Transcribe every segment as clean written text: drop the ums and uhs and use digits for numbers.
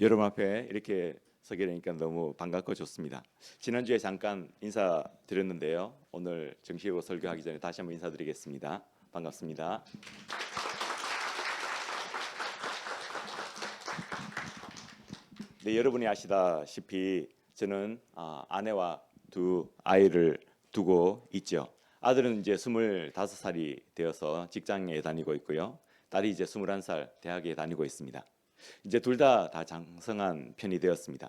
여러분 앞에 이렇게 서게 되니까 너무 반갑고 좋습니다. 지난주에 잠깐 인사드렸는데요. 오늘 정식으로 설교하기 전에 다시 한번 인사드리겠습니다. 반갑습니다. 네, 여러분이 아시다시피 저는 아내와 두 아이를 두고 있죠. 아들은 이제 25살이 되어서 직장에 다니고 있고요. 딸이 이제 21살 대학에 다니고 있습니다. 이제 둘 다 장성한 편이 되었습니다.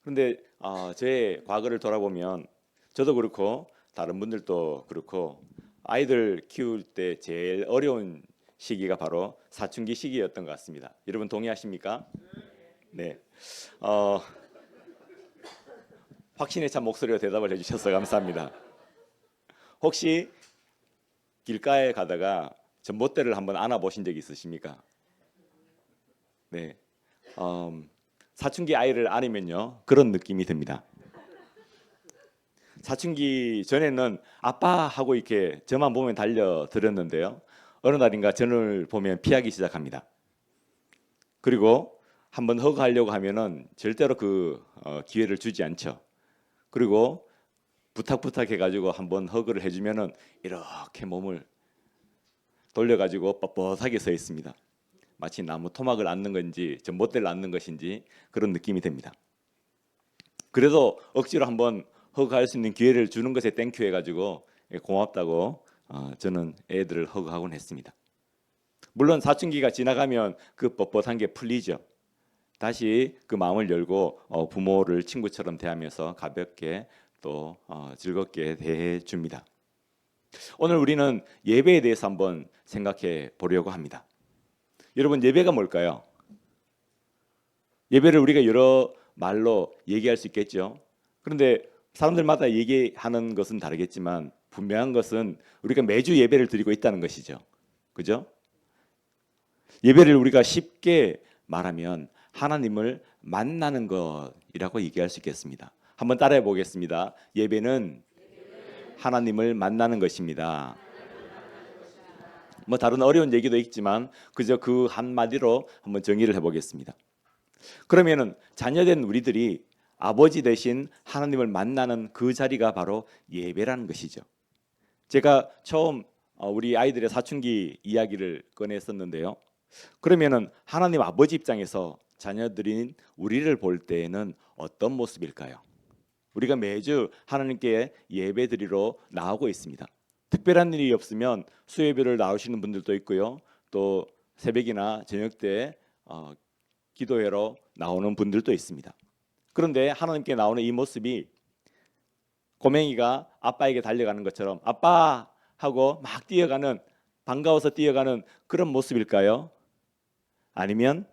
그런데 제 과거를 돌아보면 저도 그렇고 다른 분들도 그렇고 아이들 키울 때 제일 어려운 시기가 바로 사춘기 시기였던 것 같습니다. 여러분 동의하십니까? 네. 어, 확신에 찬 목소리로 대답을 해주셔서 감사합니다. 혹시 길가에 가다가 전봇대를 한번 안아보신 적 있으십니까? 네. 사춘기 아이를 안으면요 그런 느낌이 듭니다. 사춘기 전에는 아빠 하고 이렇게 저만 보면 달려들었는데요. 어느 날인가 저를 보면 피하기 시작합니다. 그리고 한번 허그하려고 하면은 절대로 그 기회를 주지 않죠. 그리고 부탁 해가지고 한번 허그를 해주면은 이렇게 몸을 돌려가지고 뻣뻣하게 서 있습니다. 마치 나무 토막을 앓는 건지 전봇대를 앓는 것인지 그런 느낌이 됩니다. 그래도 억지로 한번 허그할 수 있는 기회를 주는 것에 땡큐 해가지고 고맙다고 저는 애들을 허그하곤 했습니다. 물론 사춘기가 지나가면 그 뻣뻣한 게 풀리죠. 다시 그 마음을 열고 부모를 친구처럼 대하면서 가볍게 또 즐겁게 대해 줍니다. 오늘 우리는 예배에 대해서 한번 생각해 보려고 합니다. 여러분, 예배가 뭘까요? 예배를 우리가 여러 말로 얘기할 수 있겠죠. 그런데 사람들마다 얘기하는 것은 다르겠지만 분명한 것은 우리가 매주 예배를 드리고 있다는 것이죠. 그죠? 예배를 우리가 쉽게 말하면 하나님을 만나는 것이라고 얘기할 수 있겠습니다. 한번 따라해 보겠습니다. 예배는 하나님을 만나는 것입니다. 뭐 다른 어려운 얘기도 있지만 그저 그 한마디로 한번 정의를 해보겠습니다. 그러면은 자녀된 우리들이 아버지 대신 하나님을 만나는 그 자리가 바로 예배라는 것이죠. 제가 처음 우리 아이들의 사춘기 이야기를 꺼냈었는데요. 그러면은 하나님 아버지 입장에서 자녀들인 우리를 볼 때에는 어떤 모습일까요? 우리가 매주 하나님께 예배드리러 나오고 있습니다. 특별한 일이 없으면 수요예배를 나오시는 분들도 있고요. 또 새벽이나 저녁 때 기도회로 나오는 분들도 있습니다. 그런데 하나님께 나오는 이 모습이 고맹이가 아빠에게 달려가는 것처럼 아빠 하고 막 뛰어가는, 반가워서 뛰어가는 그런 모습일까요? 아니면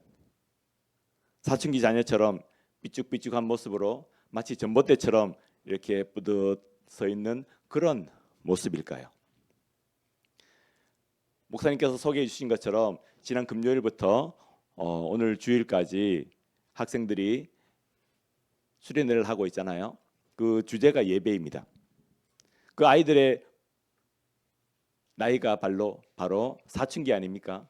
사춘기 자녀처럼 삐죽삐죽한 모습으로 마치 전봇대처럼 이렇게 뿌듯 서 있는 그런 모습일까요? 목사님께서 소개해 주신 것처럼 지난 금요일부터 오늘 주일까지 학생들이 수련회를 하고 있잖아요. 그 주제가 예배입니다. 그 아이들의 나이가 바로 사춘기 아닙니까?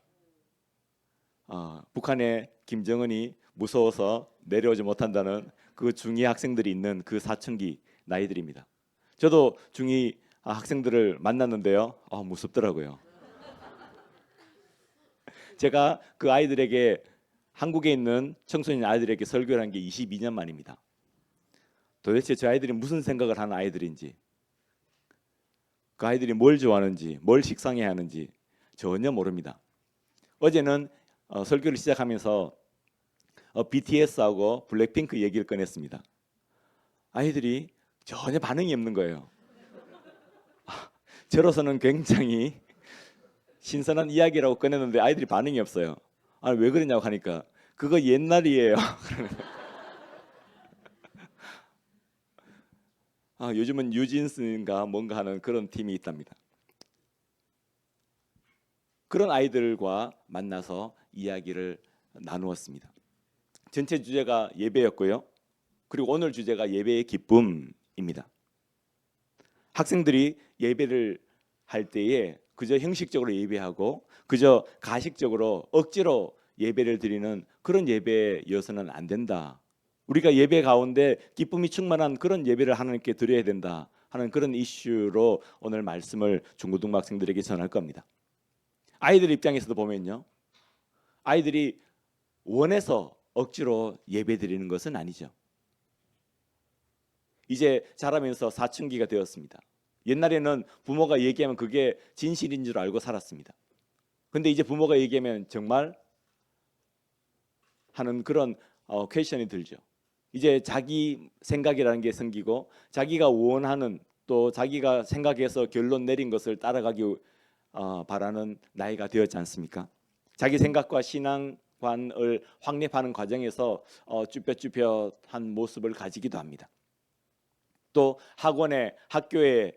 북한의 김정은이 무서워서 내려오지 못한다는 그 중2 학생들이 있는 그 사춘기 나이들입니다. 저도 중2 학생들을 만났는데요. 무섭더라고요. 제가 그 아이들에게, 한국에 있는 청소년 아이들에게 설교를 한 게 22년 만입니다. 도대체 저 아이들이 무슨 생각을 하는 아이들인지, 그 아이들이 뭘 좋아하는지, 뭘 식상해 하는지 전혀 모릅니다. 어제는 설교를 시작하면서 BTS하고 블랙핑크 얘기를 꺼냈습니다. 아이들이 전혀 반응이 없는 거예요. 저로서는 굉장히 신선한 이야기라고 꺼냈는데 아이들이 반응이 없어요. 왜 그러냐고 하니까 그거 옛날이에요. 요즘은 뉴진스인가 뭔가 하는 그런 팀이 있답니다. 그런 아이들과 만나서 이야기를 나누었습니다. 전체 주제가 예배였고요. 그리고 오늘 주제가 예배의 기쁨입니다. 학생들이 예배를 할 때에 그저 형식적으로 예배하고 그저 가식적으로 억지로 예배를 드리는 그런 예배여서는 안 된다. 우리가 예배 가운데 기쁨이 충만한 그런 예배를 하나님께 드려야 된다 하는 그런 이슈로 오늘 말씀을 중고등부 학생들에게 전할 겁니다. 아이들 입장에서도 보면요, 아이들이 원해서 억지로 예배 드리는 것은 아니죠. 이제 자라면서 사춘기가 되었습니다. 옛날에는 부모가 얘기하면 그게 진실인 줄 알고 살았습니다. 근데 이제 부모가 얘기하면 정말 하는 그런 퀘션이 들죠. 이제 자기 생각이라는 게 생기고 자기가 원하는 또 자기가 생각해서 결론 내린 것을 따라가기 바라는 나이가 되었지 않습니까? 자기 생각과 신앙관을 확립하는 과정에서 쭈뼛쭈뼛한 모습을 가지기도 합니다. 또 학원에 학교에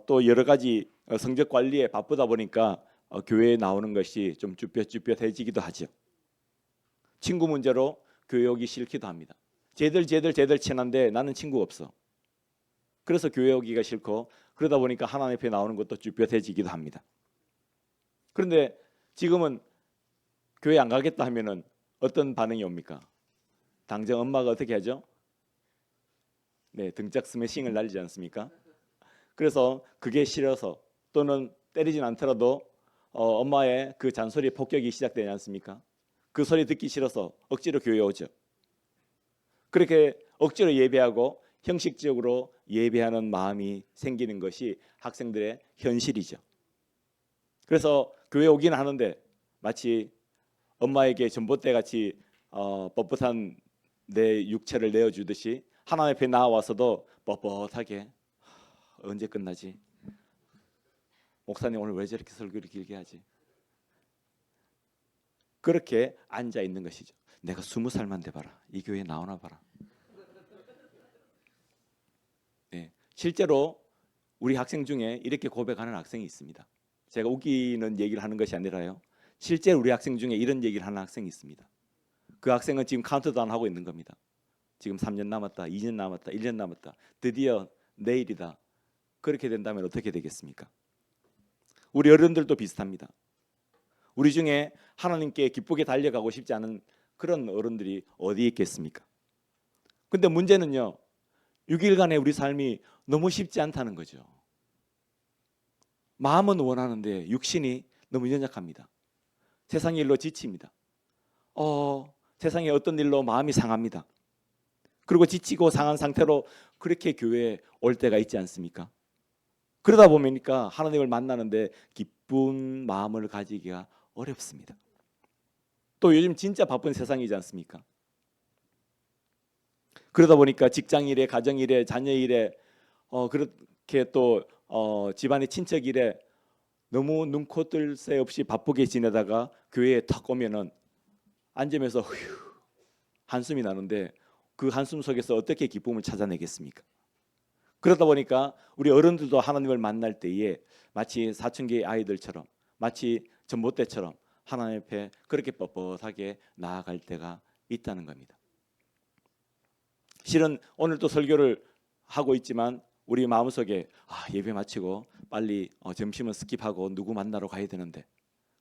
또 여러 가지 성적 관리에 바쁘다 보니까 교회에 나오는 것이 좀 쭈뼛쭈뼛해지기도 하죠. 친구 문제로 교회 오기 싫기도 합니다. 쟤들 친한데 나는 친구 없어. 그래서 교회 오기가 싫고 그러다 보니까 하나님 앞에 나오는 것도 쭈뼛해지기도 합니다. 그런데 지금은 교회 안 가겠다 하면은 어떤 반응이 옵니까? 당장 엄마가 어떻게 하죠? 네, 등짝 스매싱을 날리지 않습니까? 그래서 그게 싫어서 또는 때리진 않더라도 엄마의 그 잔소리 폭격이 시작되지 않습니까? 그 소리 듣기 싫어서 억지로 교회 오죠. 그렇게 억지로 예배하고 형식적으로 예배하는 마음이 생기는 것이 학생들의 현실이죠. 그래서 교회 오기는 하는데 마치 엄마에게 전봇대 같이 뻣뻣한 내 육체를 내어주듯이 하나님 앞에 나와서도 뻣뻣하게 언제 끝나지? 목사님 오늘 왜 저렇게 설교를 길게 하지? 그렇게 앉아 있는 것이죠. 내가 20살만 돼봐라. 이 교회에 나오나 봐라. 네, 실제로 우리 학생 중에 이렇게 고백하는 학생이 있습니다. 제가 웃기는 얘기를 하는 것이 아니라요. 실제 우리 학생 중에 이런 얘기를 하는 학생이 있습니다. 그 학생은 지금 카운트다운 하고 있는 겁니다. 지금 3년 남았다, 2년 남았다, 1년 남았다. 드디어 내일이다. 그렇게 된다면 어떻게 되겠습니까? 우리 어른들도 비슷합니다. 우리 중에 하나님께 기쁘게 달려가고 싶지 않은 그런 어른들이 어디 있겠습니까? 근데 문제는요, 6일간의 우리 삶이 너무 쉽지 않다는 거죠. 마음은 원하는데 육신이 너무 연약합니다. 세상의 일로 지칩니다. 세상의 어떤 일로 마음이 상합니다. 그리고 지치고 상한 상태로 그렇게 교회에 올 때가 있지 않습니까? 그러다 보니까 하나님을 만나는데 기쁜 마음을 가지기가 어렵습니다. 또 요즘 진짜 바쁜 세상이지 않습니까? 그러다 보니까 직장일에, 가정일에, 자녀일에 그렇게 또 집안의 친척일에 너무 눈코 뜰 새 없이 바쁘게 지내다가 교회에 탁 오면은 앉으면서 휴 한숨이 나는데 그 한숨 속에서 어떻게 기쁨을 찾아내겠습니까? 그러다 보니까 우리 어른들도 하나님을 만날 때에 마치 사춘기 아이들처럼 마치 전봇대처럼 하나님 앞에 그렇게 뻣뻣하게 나아갈 때가 있다는 겁니다. 실은 오늘도 설교를 하고 있지만 우리 마음속에 예배 마치고 빨리 점심은 스킵하고 누구 만나러 가야 되는데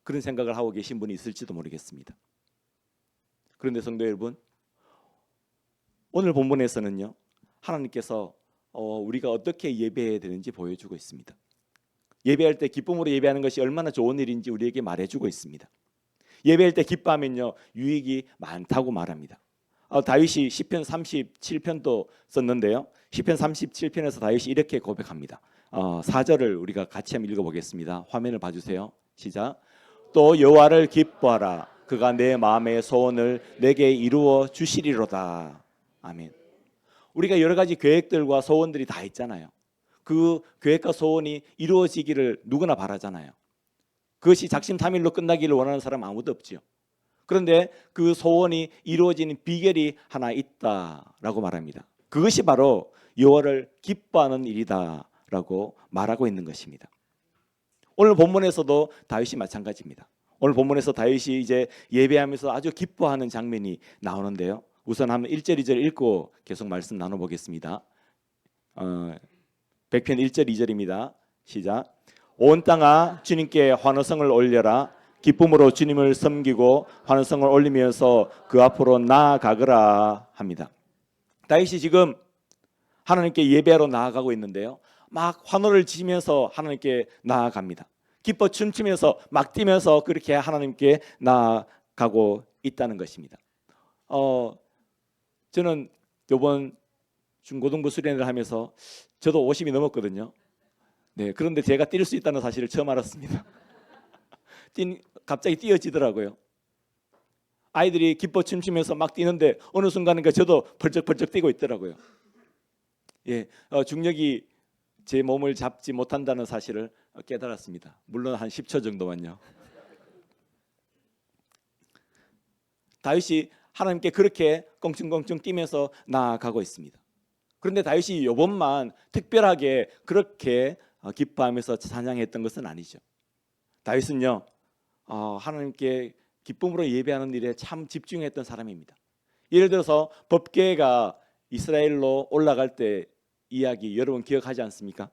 그런 생각을 하고 계신 분이 있을지도 모르겠습니다. 그런데 성도 여러분, 오늘 본문에서는요, 하나님께서 우리가 어떻게 예배해야 되는지 보여주고 있습니다. 예배할 때 기쁨으로 예배하는 것이 얼마나 좋은 일인지 우리에게 말해주고 있습니다. 예배할 때 기뻐하면요 유익이 많다고 말합니다. 다윗이 시편 37편도 썼는데요. 시편 37편에서 다윗이 이렇게 고백합니다. 4절을 우리가 같이 한번 읽어보겠습니다. 화면을 봐주세요. 시작. 또 여호와를 기뻐하라. 그가 내 마음의 소원을 내게 이루어 주시리로다. 아멘. 우리가 여러 가지 계획들과 소원들이 다 있잖아요. 그 계획과 소원이 이루어지기를 누구나 바라잖아요. 그것이 작심삼일로 끝나기를 원하는 사람 아무도 없지요. 그런데 그 소원이 이루어지는 비결이 하나 있다라고 말합니다. 그것이 바로 여호와를 기뻐하는 일이다라고 말하고 있는 것입니다. 오늘 본문에서도 다윗이 마찬가지입니다. 오늘 본문에서 다윗이 이제 예배하면서 아주 기뻐하는 장면이 나오는데요. 우선 한번 1절 2절 읽고 계속 말씀 나눠보겠습니다. 100편 1절 2절입니다. 시작. 온 땅아 주님께 환호성을 올려라. 기쁨으로 주님을 섬기고 환호성을 올리면서 그 앞으로 나아가거라 합니다. 다윗이 지금 하나님께 예배하러 나아가고 있는데요, 막 환호를 지면서 하나님께 나아갑니다. 기뻐 춤추면서 막 뛰면서 그렇게 하나님께 나아가고 있다는 것입니다. 저는 이번 중고등부 수련회를 하면서 저도 50이 넘었거든요. 네, 그런데 제가 뛸 수 있다는 사실을 처음 알았습니다. 갑자기 뛰어지더라고요. 아이들이 기뻐 춤추면서 막 뛰는데 어느 순간인가 저도 벌쩍벌쩍 뛰고 있더라고요. 예, 중력이 제 몸을 잡지 못한다는 사실을 깨달았습니다. 물론 한 10초 정도만요. 다윗이 하나님께 그렇게 껑충껑충 뛰면서 나아가고 있습니다. 그런데 다윗이 이번만 특별하게 그렇게 기뻐하면서 찬양했던 것은 아니죠. 다윗은요, 하나님께 기쁨으로 예배하는 일에 참 집중했던 사람입니다. 예를 들어서 법궤가 이스라엘로 올라갈 때 이야기 여러분 기억하지 않습니까?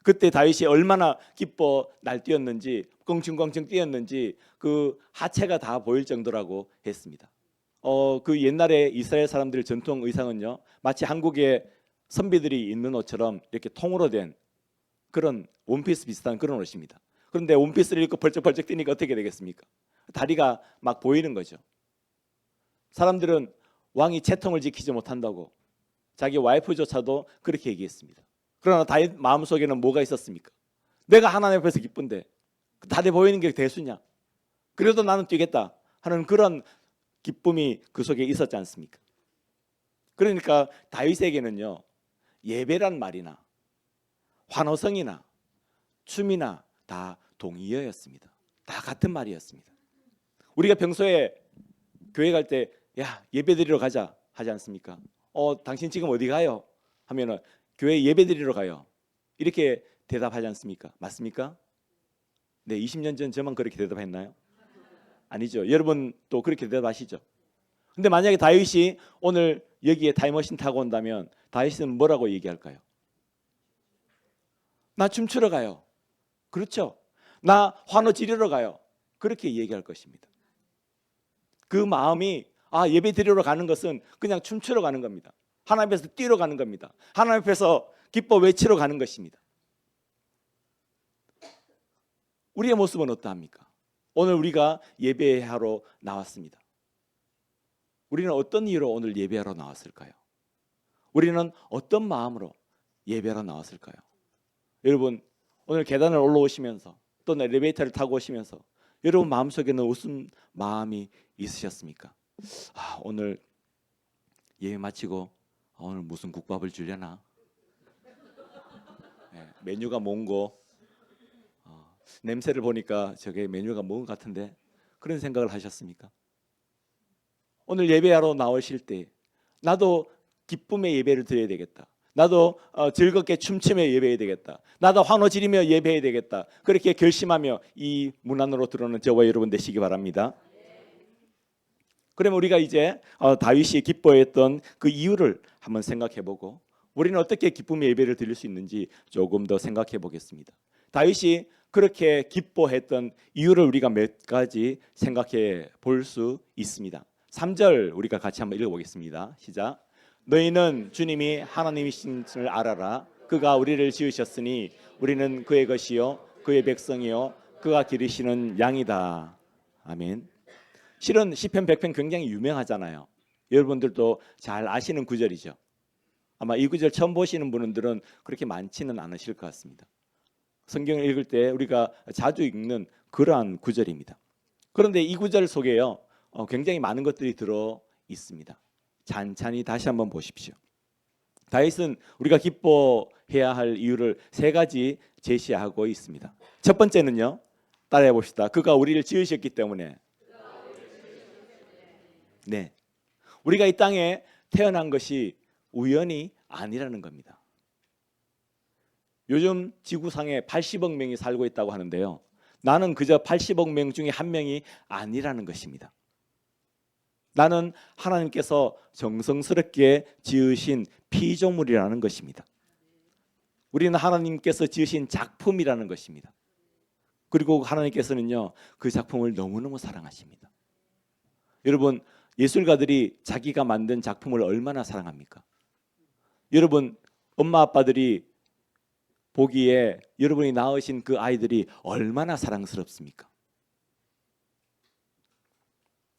그때 다윗이 얼마나 기뻐 날뛰었는지, 껑충껑충 뛰었는지 그 하체가 다 보일 정도라고 했습니다. 그 옛날에 이스라엘 사람들의 전통 의상은요, 마치 한국의 선비들이 입는 옷처럼 이렇게 통으로 된 그런 원피스 비슷한 그런 옷입니다. 그런데 원피스를 입고 벌쩍벌쩍 뛰니까 어떻게 되겠습니까? 다리가 막 보이는 거죠. 사람들은 왕이 채통을 지키지 못한다고 자기 와이프조차도 그렇게 얘기했습니다. 그러나 다윗 마음속에는 뭐가 있었습니까? 내가 하나님 앞에서 기쁜데 다리 보이는 게 대수냐? 그래도 나는 뛰겠다 하는 그런 기쁨이 그 속에 있었지 않습니까? 그러니까 다윗에게는요, 예배란 말이나 환호성이나 춤이나 다 동의어였습니다. 다 같은 말이었습니다. 우리가 평소에 교회 갈 때 야, 예배 드리러 가자 하지 않습니까? 당신 지금 어디 가요? 하면은 교회 예배 드리러 가요. 이렇게 대답하지 않습니까? 맞습니까? 네, 20년 전 저만 그렇게 대답했나요? 아니죠. 여러분 또 그렇게 대답하시죠. 근데 만약에 다윗이 오늘 여기에 타임머신 타고 온다면 다윗은 뭐라고 얘기할까요? 나 춤추러 가요. 그렇죠. 나 환호 지르러 가요. 그렇게 얘기할 것입니다. 그 마음이 예배 드리러 가는 것은 그냥 춤추러 가는 겁니다. 하나님 앞에서 뛰러 가는 겁니다. 하나님 앞에서 기뻐 외치러 가는 것입니다. 우리의 모습은 어떠합니까? 오늘 우리가 예배하러 나왔습니다. 우리는 어떤 이유로 오늘 예배하러 나왔을까요? 우리는 어떤 마음으로 예배하러 나왔을까요? 여러분, 오늘 계단을 올라오시면서 또 엘리베이터를 타고 오시면서 여러분 마음속에는 무슨 마음이 있으셨습니까? 오늘 예배 마치고 오늘 무슨 국밥을 주려나? 네, 메뉴가 뭔고? 냄새를 보니까 저게 메뉴가 뭔 것 같은데, 그런 생각을 하셨습니까? 오늘 예배하러 나오실 때 나도 기쁨의 예배를 드려야 되겠다. 나도 즐겁게 춤추며 예배해야 되겠다. 나도 환호 지르며 예배해야 되겠다. 그렇게 결심하며 이 문 안으로 들어오는 저와 여러분 되시기 바랍니다. 그러면 우리가 이제 다윗이 기뻐했던 그 이유를 한번 생각해보고 우리는 어떻게 기쁨의 예배를 드릴 수 있는지 조금 더 생각해 보겠습니다. 다윗이 그렇게 기뻐했던 이유를 우리가 몇 가지 생각해 볼 수 있습니다. 3절 우리가 같이 한번 읽어보겠습니다. 시작. 너희는 주님이 하나님이심을 알아라. 그가 우리를 지으셨으니 우리는 그의 것이요 그의 백성이요 그가 기르시는 양이다. 아멘. 실은 시편 100편 굉장히 유명하잖아요. 여러분들도 잘 아시는 구절이죠. 아마 이 구절 처음 보시는 분들은 그렇게 많지는 않으실 것 같습니다. 성경을 읽을 때 우리가 자주 읽는 그러한 구절입니다. 그런데 이 구절 속에요, 굉장히 많은 것들이 들어 있습니다. 찬찬히 다시 한번 보십시오. 다윗은 우리가 기뻐해야 할 이유를 세 가지 제시하고 있습니다. 첫 번째는요, 따라해 봅시다. 그가 우리를 지으셨기 때문에. 네, 우리가 이 땅에 태어난 것이 우연이 아니라는 겁니다. 요즘 지구상에 80억 명이 살고 있다고 하는데요, 나는 그저 80억 명 중에 한 명이 아니라는 것입니다. 나는 하나님께서 정성스럽게 지으신 피조물이라는 것입니다. 우리는 하나님께서 지으신 작품이라는 것입니다. 그리고 하나님께서는요, 그 작품을 너무너무 사랑하십니다. 여러분, 예술가들이 자기가 만든 작품을 얼마나 사랑합니까? 여러분, 엄마 아빠들이 보기에 여러분이 낳으신 그 아이들이 얼마나 사랑스럽습니까?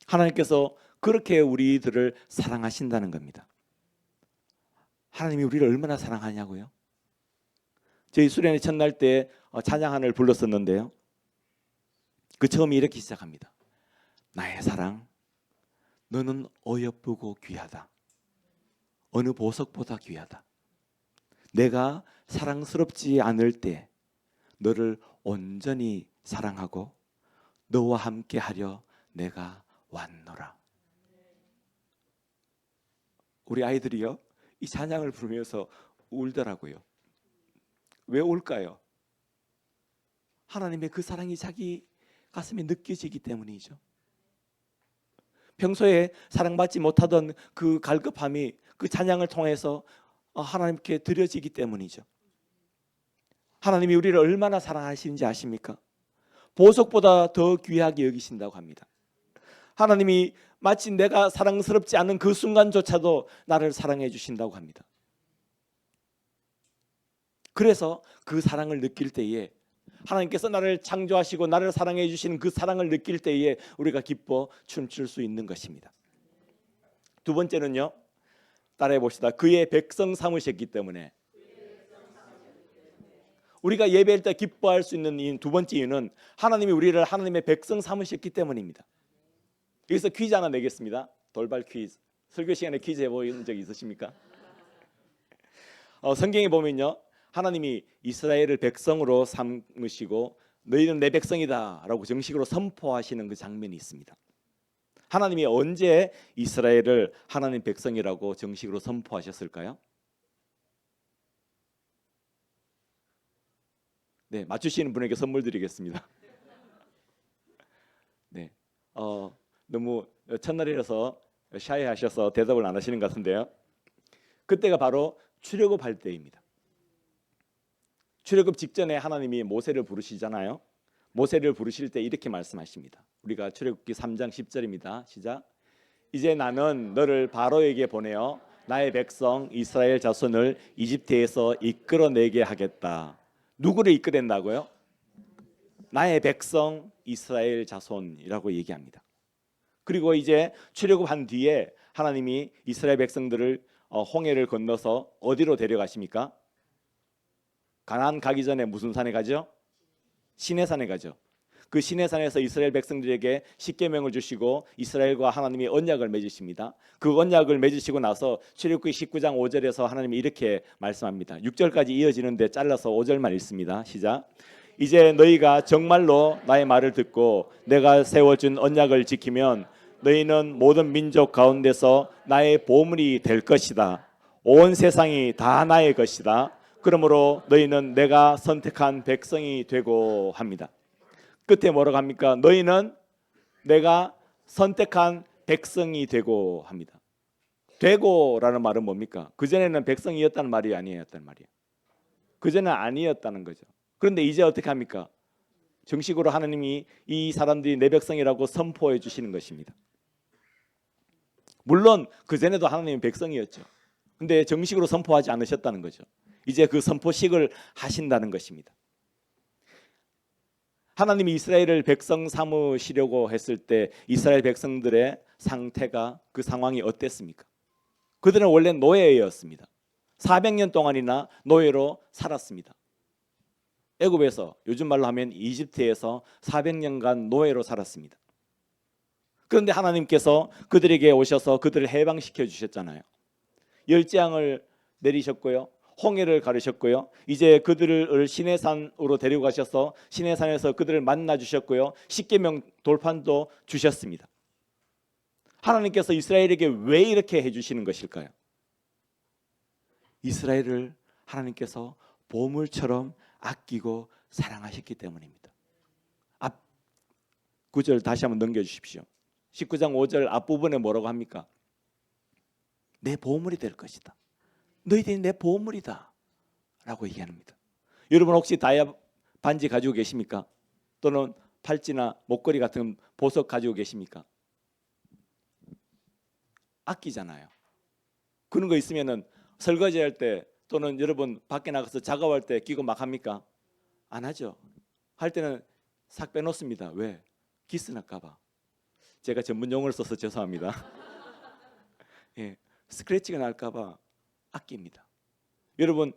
하나님께서 그렇게 우리들을 사랑하신다는 겁니다. 하나님이 우리를 얼마나 사랑하냐고요? 저희 수련회 첫날 때 찬양한을 불렀었는데요, 그 처음이 이렇게 시작합니다. 나의 사랑, 너는 어여쁘고 귀하다. 어느 보석보다 귀하다. 내가 사랑스럽지 않을 때 너를 온전히 사랑하고 너와 함께 하려 내가 왔노라. 우리 아이들이요, 이 찬양을 부르면서 울더라고요. 왜 울까요? 하나님의 그 사랑이 자기 가슴에 느껴지기 때문이죠. 평소에 사랑받지 못하던 그 갈급함이 그 찬양을 통해서 하나님께 드려지기 때문이죠. 하나님이 우리를 얼마나 사랑하시는지 아십니까? 보석보다 더 귀하게 여기신다고 합니다. 하나님이 마치 내가 사랑스럽지 않은 그 순간조차도 나를 사랑해 주신다고 합니다. 그래서 그 사랑을 느낄 때에, 하나님께서 나를 창조하시고 나를 사랑해 주시는 그 사랑을 느낄 때에 우리가 기뻐 춤출 수 있는 것입니다. 두 번째는요, 따라해 봅시다. 그의 백성 삼으셨기 때문에. 우리가 예배할 때 기뻐할 수 있는 두 번째 이유는 하나님이 우리를 하나님의 백성 삼으셨기 때문입니다. 여기서 퀴즈 하나 내겠습니다. 돌발 퀴즈. 설교 시간에 퀴즈 해본 적 있으십니까? 성경에 보면요, 하나님이 이스라엘을 백성으로 삼으시고 너희는 내 백성이다 라고 정식으로 선포하시는 그 장면이 있습니다. 하나님이 언제 이스라엘을 하나님 백성이라고 정식으로 선포하셨을까요? 네, 맞추시는 분에게 선물 드리겠습니다. 네, 너무 첫날이라서 샤이하셔서 대답을 안 하시는 것 같은데요, 그때가 바로 출애굽할 때입니다. 출애굽 직전에 하나님이 모세를 부르시잖아요. 모세를 부르실 때 이렇게 말씀하십니다. 우리가 출애굽기 3장 10절입니다. 시작. 이제 나는 너를 바로에게 보내어 나의 백성 이스라엘 자손을 이집트에서 이끌어내게 하겠다. 누구를 이끌어낸다고요? 나의 백성 이스라엘 자손이라고 얘기합니다. 그리고 이제 출애굽한 뒤에 하나님이 이스라엘 백성들을 홍해를 건너서 어디로 데려가십니까? 가나안 가기 전에 무슨 산에 가죠? 시내산에 가죠. 그 시내산에서 이스라엘 백성들에게 십계명을 주시고 이스라엘과 하나님이 언약을 맺으십니다. 그 언약을 맺으시고 나서 출애굽기 19장 5절에서 하나님이 이렇게 말씀합니다. 6절까지 이어지는데 잘라서 5절만 읽습니다. 시작. 이제 너희가 정말로 나의 말을 듣고 내가 세워준 언약을 지키면 너희는 모든 민족 가운데서 나의 보물이 될 것이다. 온 세상이 다 나의 것이다. 그러므로 너희는 내가 선택한 백성이 되고 합니다. 끝에 뭐라고 합니까? 너희는 내가 선택한 백성이 되고 합니다. 되고라는 말은 뭡니까? 그전에는 백성이었다는 말이 아니었다는 말이에요. 그전에는 아니었다는 거죠. 그런데 이제 어떻게 합니까? 정식으로 하나님이 이 사람들이 내 백성이라고 선포해 주시는 것입니다. 물론 그전에도 하나님이 백성이었죠. 근데 정식으로 선포하지 않으셨다는 거죠. 이제 그 선포식을 하신다는 것입니다. 하나님이 이스라엘을 백성 삼으시려고 했을 때 이스라엘 백성들의 상태가, 그 상황이 어땠습니까? 그들은 원래 노예였습니다. 400년 동안이나 노예로 살았습니다. 애굽에서, 요즘 말로 하면 이집트에서 400년간 노예로 살았습니다. 그런데 하나님께서 그들에게 오셔서 그들을 해방시켜 주셨잖아요. 열재앙을 내리셨고요, 홍해를 가르셨고요, 이제 그들을 시내산으로 데려가셔서 시내산에서 그들을 만나 주셨고요, 십계명 돌판도 주셨습니다. 하나님께서 이스라엘에게 왜 이렇게 해주시는 것일까요? 이스라엘을 하나님께서 보물처럼 아끼고 사랑하셨기 때문입니다. 앞 9절 다시 한번 넘겨주십시오. 19장 5절 앞부분에 뭐라고 합니까? 내 보물이 될 것이다. 너희들이 내 보물이다 라고 얘기합니다. 여러분 혹시 다이아 반지 가지고 계십니까? 또는 팔찌나 목걸이 같은 보석 가지고 계십니까? 아끼잖아요. 그런 거 있으면은 설거지 할 때 또는 여러분 밖에 나가서 작업할 때 끼고 막 합니까? 안 하죠. 할 때는 싹 빼놓습니다. 왜? 기스 날까 봐. 제가 전문 용어를 써서 죄송합니다. 예, 스크래치가 날까 봐 아낍니다. 여러분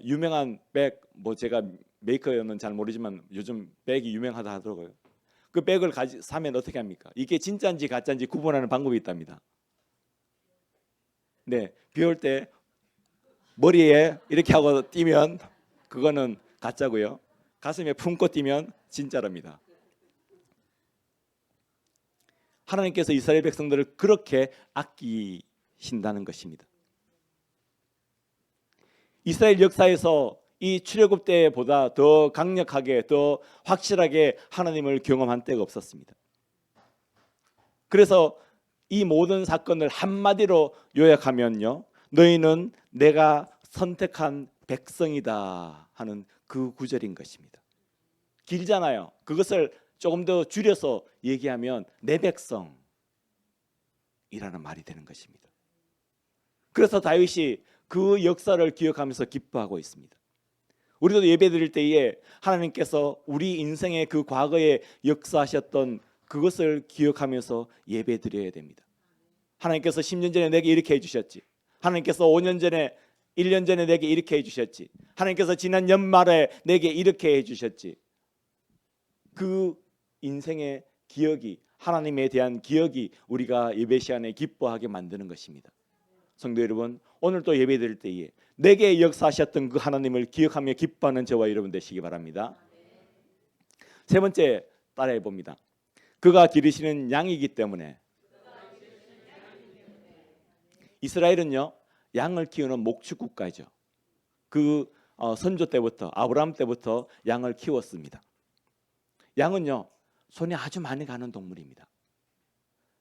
유명한 백, 뭐 제가 메이커는 잘 모르지만 요즘 백이 유명하다 하더라고요. 그 백을 사면 어떻게 합니까? 이게 진짜인지 가짜인지 구분하는 방법이 있답니다. 네, 비 올 때 머리에 이렇게 하고 뛰면 그거는 가짜고요. 가슴에 품고 뛰면 진짜랍니다. 하나님께서 이스라엘 백성들을 그렇게 아끼신다는 것입니다. 이스라엘 역사에서 이 출애굽 때보다 더 강력하게, 더 확실하게 하나님을 경험한 때가 없었습니다. 그래서 이 모든 사건을 한마디로 요약하면요, 너희는 내가 선택한 백성이다 하는 그 구절인 것입니다. 길잖아요. 그것을 조금 더 줄여서 얘기하면 내 백성이라는 말이 되는 것입니다. 그래서 다윗이 그 역사를 기억하면서 기뻐하고 있습니다. 우리도 예배 드릴 때에 하나님께서 우리 인생의 그 과거에 역사하셨던 그것을 기억하면서 예배 드려야 됩니다. 하나님께서 10년 전에 내게 이렇게 해주셨지. 하나님께서 5년 전에 1년 전에 내게 이렇게 해주셨지. 하나님께서 지난 연말에 내게 이렇게 해주셨지. 그 인생의 기억이, 하나님에 대한 기억이 우리가 예배 시간에 기뻐하게 만드는 것입니다. 성도 여러분, 오늘 또 예배 드릴 때에 내게 역사하셨던 그 하나님을 기억하며 기뻐하는 저와 여러분 되시기 바랍니다. 세 번째 따라해 봅니다. 그가 기르시는 양이기 때문에. 이스라엘은요, 양을 키우는 목축 국가죠. 그 선조 때부터, 아브라함 때부터 양을 키웠습니다. 양은요, 손이 아주 많이 가는 동물입니다.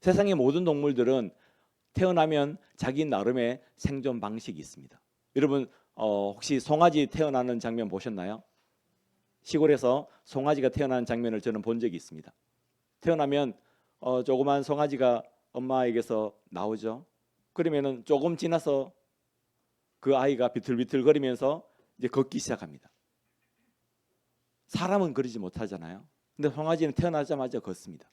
세상의 모든 동물들은 태어나면 자기 나름의 생존 방식이 있습니다. 여러분 혹시 송아지 태어나는 장면 보셨나요? 시골에서 송아지가 태어나는 장면을 저는 본 적이 있습니다. 태어나면 조그만 송아지가 엄마에게서 나오죠. 그러면은 조금 지나서 그 아이가 비틀비틀거리면서 이제 걷기 시작합니다. 사람은 그러지 못하잖아요. 근데 송아지는 태어나자마자 걷습니다.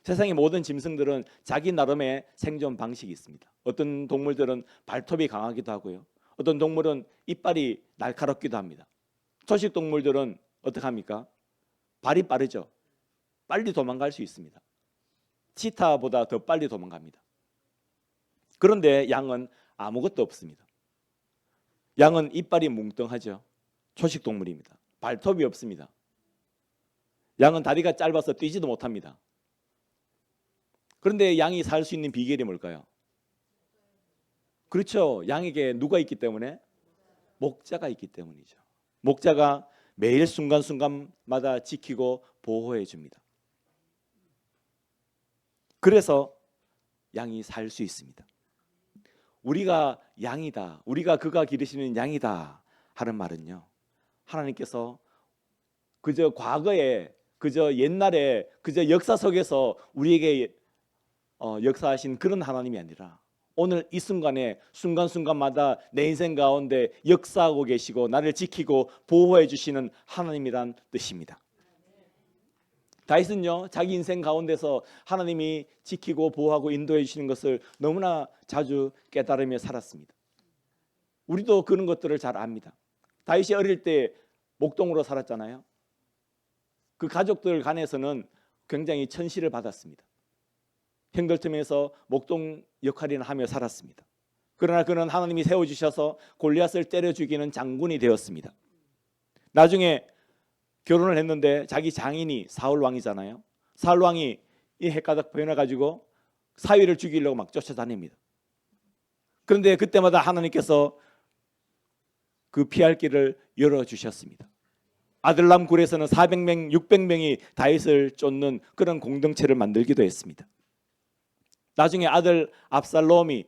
세상의 모든 짐승들은 자기 나름의 생존 방식이 있습니다. 어떤 동물들은 발톱이 강하기도 하고요. 어떤 동물은 이빨이 날카롭기도 합니다. 초식 동물들은 어떻게 합니까? 발이 빠르죠. 빨리 도망갈 수 있습니다. 치타보다 더 빨리 도망갑니다. 그런데 양은 아무것도 없습니다. 양은 이빨이 뭉뚱하죠. 초식 동물입니다. 발톱이 없습니다. 양은 다리가 짧아서 뛰지도 못합니다. 그런데 양이 살 수 있는 비결이 뭘까요? 그렇죠. 양에게 누가 있기 때문에? 목자가 있기 때문이죠. 목자가 매일 순간순간마다 지키고 보호해 줍니다. 그래서 양이 살 수 있습니다. 우리가 양이다, 우리가 그가 기르시는 양이다 하는 말은요, 하나님께서 그저 과거에, 그저 옛날에, 그저 역사 속에서 우리에게 역사하신 그런 하나님이 아니라 오늘 이 순간에 순간순간마다 내 인생 가운데 역사하고 계시고 나를 지키고 보호해 주시는 하나님이란 뜻입니다. 다윗은요, 자기 인생 가운데서 하나님이 지키고 보호하고 인도해 주시는 것을 너무나 자주 깨달으며 살았습니다. 우리도 그런 것들을 잘 압니다. 다윗이 어릴 때 목동으로 살았잖아요. 그 가족들 간에서는 굉장히 천시를 받았습니다. 형들 틈에서 목동 역할이나 하며 살았습니다. 그러나 그는 하나님이 세워주셔서 골리앗을 때려 죽이는 장군이 되었습니다. 나중에 결혼을 했는데 자기 장인이 사울 왕이잖아요. 사울 왕이 이 헷가닥 변해가지고 사위를 죽이려고 막 쫓아다닙니다. 그런데 그때마다 하나님께서 그 피할 길을 열어주셨습니다. 아들람 굴에서는 400명, 600명이 다윗을 쫓는 그런 공동체를 만들기도 했습니다. 나중에 아들 압살롬이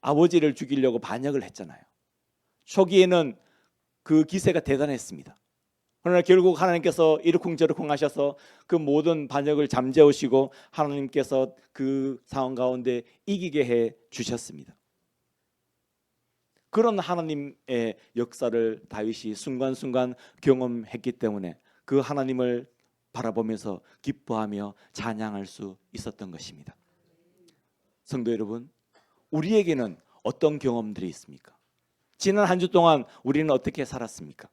아버지를 죽이려고 반역을 했잖아요. 초기에는 그 기세가 대단했습니다. 그러나 결국 하나님께서 이러쿵저러쿵 하셔서 그 모든 반역을 잠재우시고 하나님께서 그 상황 가운데 이기게 해 주셨습니다. 그런 하나님의 역사를 다윗이 순간순간 경험했기 때문에 그 하나님을 바라보면서 기뻐하며 찬양할 수 있었던 것입니다. 성도 여러분, 우리에게는 어떤 경험들이 있습니까? 지난 한 주 동안 우리는 어떻게 살았습니까?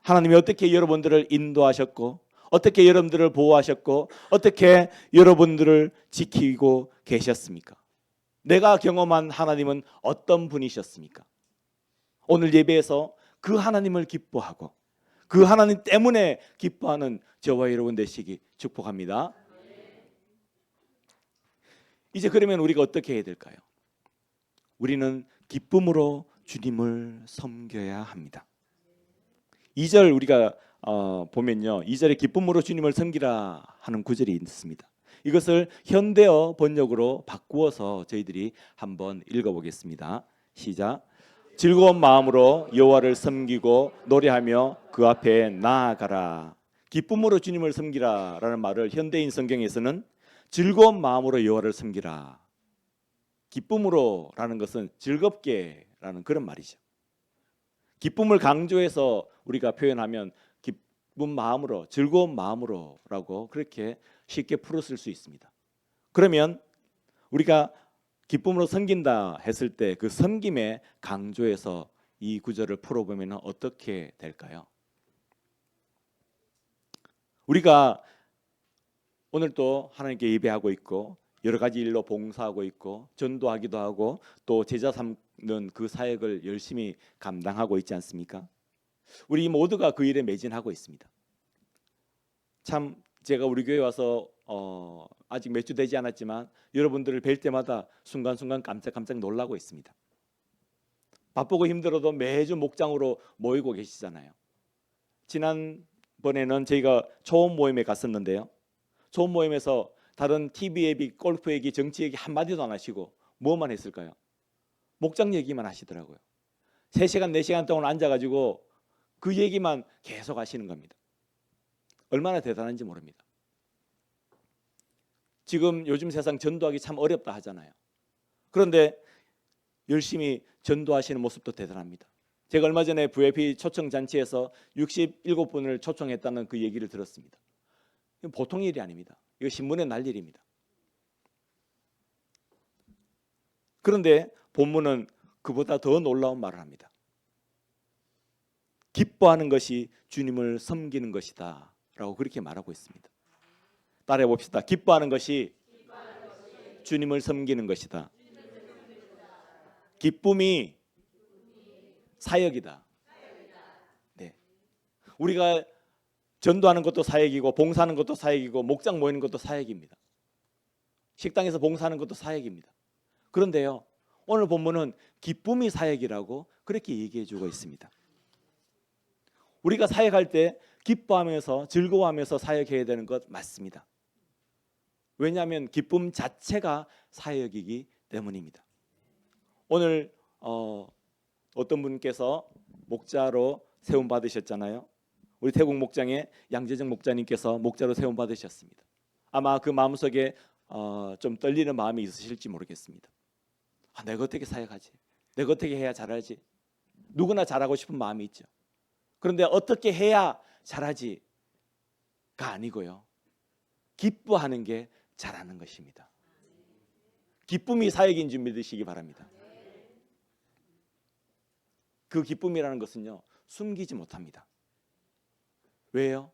하나님이 어떻게 여러분들을 인도하셨고, 어떻게 여러분들을 보호하셨고, 어떻게 여러분들을 지키고 계셨습니까? 내가 경험한 하나님은 어떤 분이셨습니까? 오늘 예배에서 그 하나님을 기뻐하고 그 하나님 때문에 기뻐하는 저와 여러분 되시기 축복합니다. 이제 그러면 우리가 어떻게 해야 될까요? 우리는 기쁨으로 주님을 섬겨야 합니다. 2절 우리가 보면요, 2절에 기쁨으로 주님을 섬기라 하는 구절이 있습니다. 이것을 현대어 번역으로 바꾸어서 저희들이 한번 읽어보겠습니다. 시작. 즐거운 마음으로 여호와를 섬기고 노래하며 그 앞에 나아가라. 기쁨으로 주님을 섬기라라는 말을 현대인 성경에서는 즐거운 마음으로 여호와를 섬기라. 기쁨으로라는 것은 즐겁게라는 그런 말이죠. 기쁨을 강조해서 우리가 표현하면 기쁜 마음으로, 즐거운 마음으로라고 그렇게 쉽게 풀었을 수 있습니다. 그러면 우리가 기쁨으로 섬긴다 했을 때 그 섬김에 강조해서 이 구절을 풀어보면 어떻게 될까요? 우리가 오늘 또 하나님께 예배하고 있고 여러 가지 일로 봉사하고 있고 전도하기도 하고 또 제자 삼는 그 사역을 열심히 감당하고 있지 않습니까? 우리 모두가 그 일에 매진하고 있습니다. 참 제가 우리 교회 와서 아직 몇 주 되지 않았지만 여러분들을 뵐 때마다 순간순간 깜짝깜짝 놀라고 있습니다. 바쁘고 힘들어도 매주 목장으로 모이고 계시잖아요. 지난번에는 저희가 초원 모임에 갔었는데요. 초원 모임에서 다른 TV 얘기, 골프 얘기, 정치 얘기 한마디도 안 하시고 뭐만 했을까요? 목장 얘기만 하시더라고요. 3시간, 4시간 동안 앉아가지고 그 얘기만 계속 하시는 겁니다. 얼마나 대단한지 모릅니다. 지금 요즘 세상 전도하기 참 어렵다 하잖아요. 그런데 열심히 전도하시는 모습도 대단합니다. 제가 얼마 전에 VIP 초청 잔치에서 67분을 초청했다는 그 얘기를 들었습니다. 이건 보통 일이 아닙니다. 이거 신문에 날 일입니다. 그런데 본문은 그보다 더 놀라운 말을 합니다. 기뻐하는 것이 주님을 섬기는 것이다 라고 그렇게 말하고 있습니다. 따라해 봅시다. 기뻐하는 것이 주님을 섬기는 것이다. 기쁨이 사역이다. 네. 우리가 전도하는 것도 사역이고 봉사하는 것도 사역이고 목장 모이는 것도 사역입니다. 식당에서 봉사하는 것도 사역입니다. 그런데요, 오늘 본문은 기쁨이 사역이라고 그렇게 얘기해 주고 있습니다. 우리가 사역할 때 기뻐하면서 즐거워하면서 사역해야 되는 것 맞습니다. 왜냐하면 기쁨 자체가 사역이기 때문입니다. 오늘 어떤 분께서 목자로 세움 받으셨잖아요. 우리 태국 목장에 양재정 목자님께서 목자로 세움 받으셨습니다. 아마 그 마음속에 좀 떨리는 마음이 있으실지 모르겠습니다. 내가 어떻게 사역하지? 내가 어떻게 해야 잘하지? 누구나 잘하고 싶은 마음이 있죠. 그런데 어떻게 해야 잘하지가 아니고요, 기뻐하는 게 잘하는 것입니다. 기쁨이 사역인 줄 믿으시기 바랍니다. 그 기쁨이라는 것은요, 숨기지 못합니다. 왜요?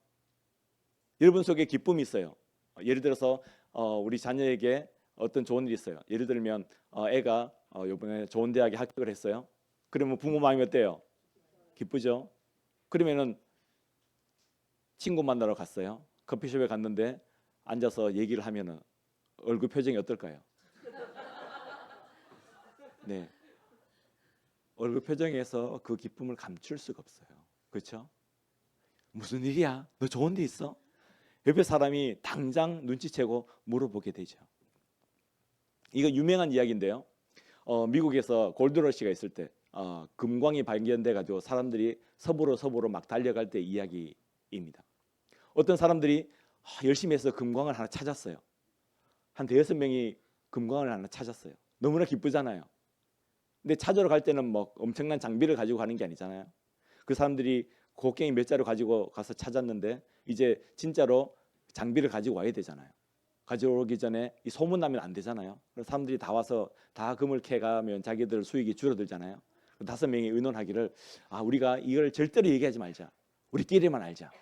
여러분 속에 기쁨이 있어요. 예를 들어서 우리 자녀에게 어떤 좋은 일이 있어요. 예를 들면 애가 이번에 좋은 대학에 합격을 했어요. 그러면 부모 마음이 어때요? 기쁘죠? 그러면은 친구 만나러 갔어요. 커피숍에 갔는데 앉아서 얘기를 하면은 얼굴 표정이 어떨까요? 네, 얼굴 표정에서 그 기쁨을 감출 수가 없어요. 그렇죠? 무슨 일이야? 너 좋은 데 있어? 옆에 사람이 당장 눈치채고 물어보게 되죠. 이거 유명한 이야기인데요. 미국에서 골드러시가 있을 때 금광이 발견돼 가지고 사람들이 서부로 막 달려갈 때 이야기입니다. 어떤 사람들이 열심히 해서 금광을 하나 찾았어요. 한 대여섯 명이 금광을 하나 찾았어요. 너무나 기쁘잖아요. 근데 찾으러 갈 때는 뭐 엄청난 장비를 가지고 가는 게 아니잖아요. 그 사람들이 곡괭이 몇 자루 가지고 가서 찾았는데 이제 진짜로 장비를 가지고 와야 되잖아요. 가져오기 전에 이 소문나면 안 되잖아요. 그래서 사람들이 다 와서 다 금을 캐가면 자기들 수익이 줄어들잖아요. 다섯 명이 의논하기를 우리가 이걸 절대로 얘기하지 말자. 우리끼리만 알자.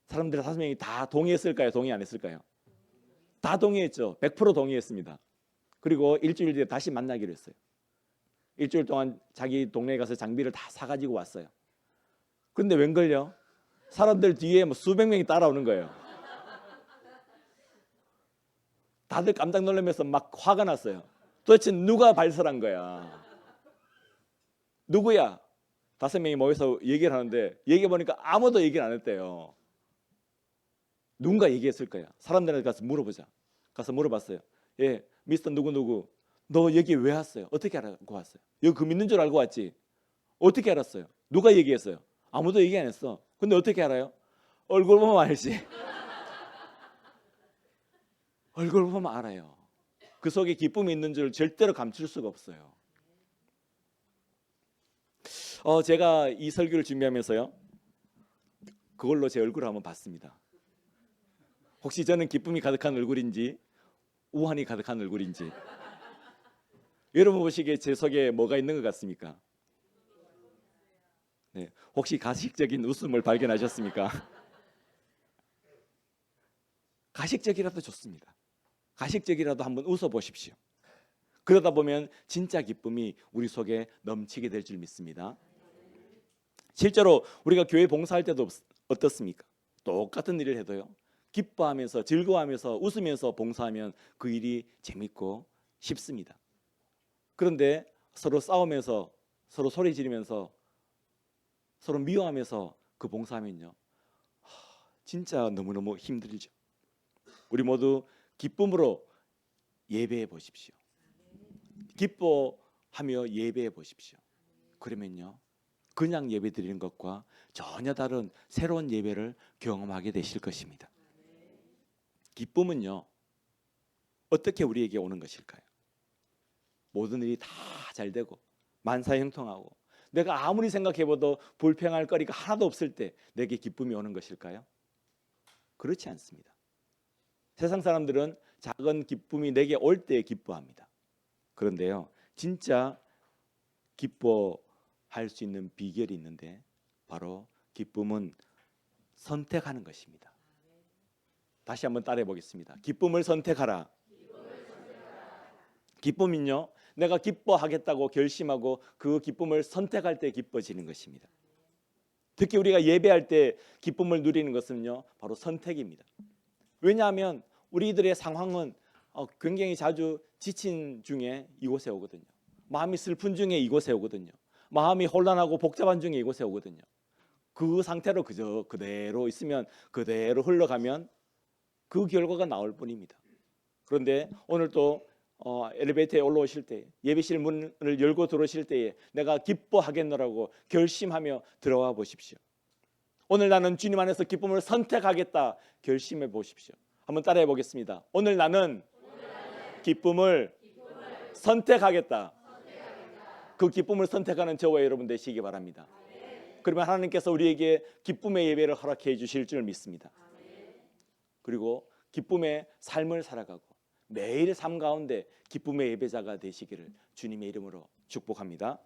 사람들 다섯 명이 다 동의했을까요? 동의 안 했을까요? 다 동의했죠. 100% 동의했습니다. 그리고 일주일 뒤에 다시 만나기로 했어요. 일주일 동안 자기 동네에 가서 장비를 다 사가지고 왔어요. 그런데 웬걸요? 사람들 뒤에 뭐 수백 명이 따라오는 거예요. 다들 깜짝 놀라면서 막 화가 났어요. 도대체 누가 발설한 거야? 누구야? 다섯 명이 모여서 얘기를 하는데 얘기해 보니까 아무도 얘기를 안 했대요. 누군가 얘기했을 거야. 사람들한테 가서 물어보자. 가서 물어봤어요. 예, 미스터 누구누구, 너 여기 왜 왔어요? 어떻게 알고 왔어요? 여기 금 있는 줄 알고 왔지? 어떻게 알았어요? 누가 얘기했어요? 아무도 얘기 안 했어. 근데 어떻게 알아요? 얼굴 보면 알지. 얼굴 보면 알아요. 그 속에 기쁨이 있는 줄 절대로 감출 수가 없어요. 제가 이 설교를 준비하면서요, 그걸로 제 얼굴을 한번 봤습니다. 혹시 저는 기쁨이 가득한 얼굴인지 우환이 가득한 얼굴인지. 여러분 보시기에 제 속에 뭐가 있는 것 같습니까? 네, 혹시 가식적인 웃음을 발견하셨습니까? 가식적이라도 좋습니다. 가식적이라도 한번 웃어보십시오. 그러다 보면 진짜 기쁨이 우리 속에 넘치게 될 줄 믿습니다. 실제로 우리가 교회 봉사할 때도 어떻습니까? 똑같은 일을 해도요, 기뻐하면서 즐거워하면서 웃으면서 봉사하면 그 일이 재밌고 쉽습니다. 그런데 서로 싸우면서 서로 소리 지르면서 서로 미워하면서 그 봉사하면요, 진짜 너무너무 힘들죠. 우리 모두 기쁨으로 예배해 보십시오. 기뻐하며 예배해 보십시오. 그러면요, 그냥 예배 드리는 것과 전혀 다른 새로운 예배를 경험하게 되실 것입니다. 기쁨은요, 어떻게 우리에게 오는 것일까요? 모든 일이 다 잘 되고 만사형통하고 내가 아무리 생각해봐도 불평할 거리가 하나도 없을 때 내게 기쁨이 오는 것일까요? 그렇지 않습니다. 세상 사람들은 작은 기쁨이 내게 올 때 기뻐합니다. 그런데요, 진짜 기뻐할 수 있는 비결이 있는데 바로 기쁨은 선택하는 것입니다. 다시 한번 따라해 보겠습니다. 기쁨을 선택하라. 기쁨은요, 내가 기뻐하겠다고 결심하고 그 기쁨을 선택할 때 기뻐지는 것입니다. 특히 우리가 예배할 때 기쁨을 누리는 것은요, 바로 선택입니다. 왜냐하면 우리들의 상황은 굉장히 자주 지친 중에 이곳에 오거든요. 마음이 슬픈 중에 이곳에 오거든요. 마음이 혼란하고 복잡한 중에 이곳에 오거든요. 그 상태로 그대로 있으면, 그대로 흘러가면 그 결과가 나올 뿐입니다. 그런데 오늘 또 엘리베이터에 올라오실 때, 예배실 문을 열고 들어오실 때에 내가 기뻐하겠노라고 결심하며 들어와 보십시오. 오늘 나는 주님 안에서 기쁨을 선택하겠다 결심해 보십시오. 한번 따라해 보겠습니다. 오늘 나는 기쁨을 선택하겠다. 그 기쁨을 선택하는 저와 여러분 되시기 바랍니다. 그러면 하나님께서 우리에게 기쁨의 예배를 허락해 주실 줄 믿습니다. 그리고 기쁨의 삶을 살아가고 매일 삶 가운데 기쁨의 예배자가 되시기를 주님의 이름으로 축복합니다.